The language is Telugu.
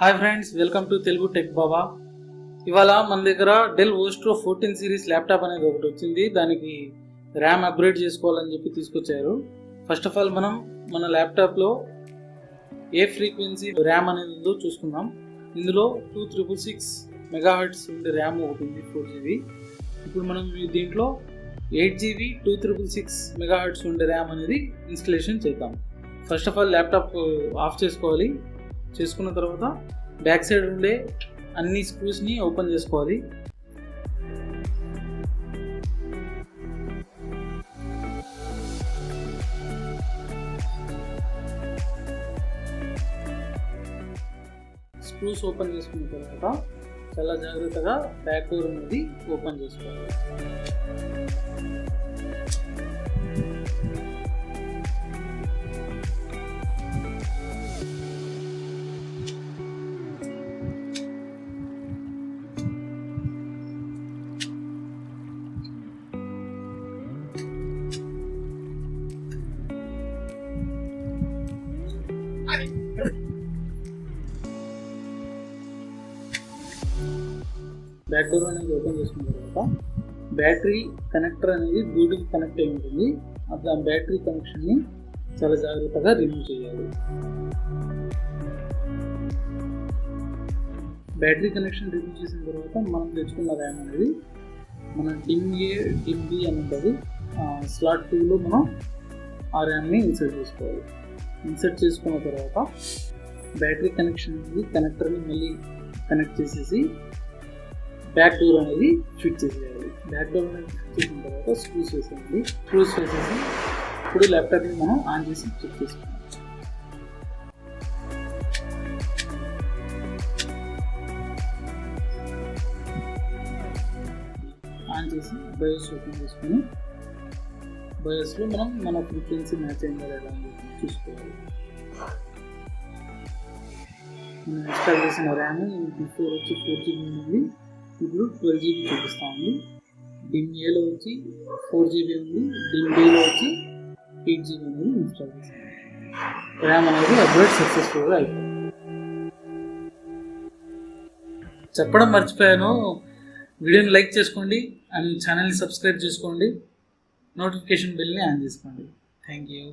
Hi friends, welcome to Telugu tech Baba. ఇవాళ మన దగ్గర డెల్ ఓస్ట్రో 14 సిరీస్ ల్యాప్టాప్ అనేది ఒకటి వచ్చింది. దానికి ర్యామ్ అప్గ్రేడ్ చేసుకోవాలని చెప్పి తీసుకొచ్చారు. ఫస్ట్ ఆఫ్ ఆల్ మనం మన ల్యాప్టాప్లో ఏ ఫ్రీక్వెన్సీ ర్యామ్ అనేది ఉందో చూసుకుందాం. ఇందులో 2666 మెగాహెర్ట్జ్ ఉండే ర్యామ్ ఒకటి ఉంది, 4GB. ఇప్పుడు మనం దీంట్లో 8GB 2666 మెగాహెర్ట్జ్ ఉండే ర్యామ్ అనేది ఇన్స్టలేషన్ చేద్దాం. First of all laptop of చేసుకోవాలి. చేసుకున్న తర్వాత బ్యాక్ సైడ్ ఉండే అన్ని స్క్రూస్ని ఓపెన్ చేసుకోవాలి. స్క్రూస్ ఓపెన్ చేసుకున్న తర్వాత చాలా జాగ్రత్తగా బ్యాక్ డోర్ అనేది ఓపెన్ చేసుకోవాలి. బ్యాక్ డోర్ అనేది ఓపెన్ చేసుకున్న తర్వాత బ్యాటరీ కనెక్టర్ అనేది బ్లూటూత్ కనెక్ట్ అయి ఉంటుంది. ఆ బ్యాటరీ కనెక్షన్ని చాలా జాగ్రత్తగా రిమూవ్ చేయాలి. బ్యాటరీ కనెక్షన్ రిమూవ్ చేసిన తర్వాత మనం తెచ్చుకున్న ర్యామ్ అనేది మన డిమ్ ఏ డిమ్ బి అని ఉంటుంది. స్లాట్ 2లో మనం ఆ ర్యామ్ని ఇన్సర్ట్ చేసుకోవాలి. ఇన్సర్ట్ చేసుకున్న తర్వాత బ్యాటరీ కనెక్షన్ అనేది కనెక్టర్ని మళ్ళీ కనెక్ట్ చేసేసి బ్యాక్ డోర్ అనేది ఫిట్ చేసేయాలి. బ్యాక్ డోర్ అనేది ఫిట్ చేసిన తర్వాత స్క్రూస్ వేసేయండి. స్క్రూస్ వేసేసి ఇప్పుడు ల్యాప్టాప్ని మనం ఆన్ చేసి చెక్ చేసుకుంటాం. ఆన్ చేసి బయోస్ ఓపెన్ చేసుకొని బయోస్లో మనం మన ఫ్రీక్వెన్సీ మ్యాచ్ అయిందా లేదా అని చూసుకోవాలి. మనం ఇన్స్టాల్ చేసిన ర్యామ్ బిఫోర్ వచ్చి 4GB ఉంది, ఇప్పుడు 12GB చూపిస్తూ ఉంది. డిమ్ ఏలో వచ్చి 4GB ఉంది, డిమ్ బిలో వచ్చి 8GB అనేది ఇన్స్టాల్ చేస్తాం. ర్యామ్ అనేది అప్గ్రేడ్ సక్సెస్ఫుల్గా అయిపోయింది. చెప్పడం మర్చిపోయాను, వీడియోని లైక్ చేసుకోండి అండ్ ఛానల్ని సబ్స్క్రైబ్ చేసుకోండి, నోటిఫికేషన్ బెల్ని ఆన్ చేసుకోండి. Thank you.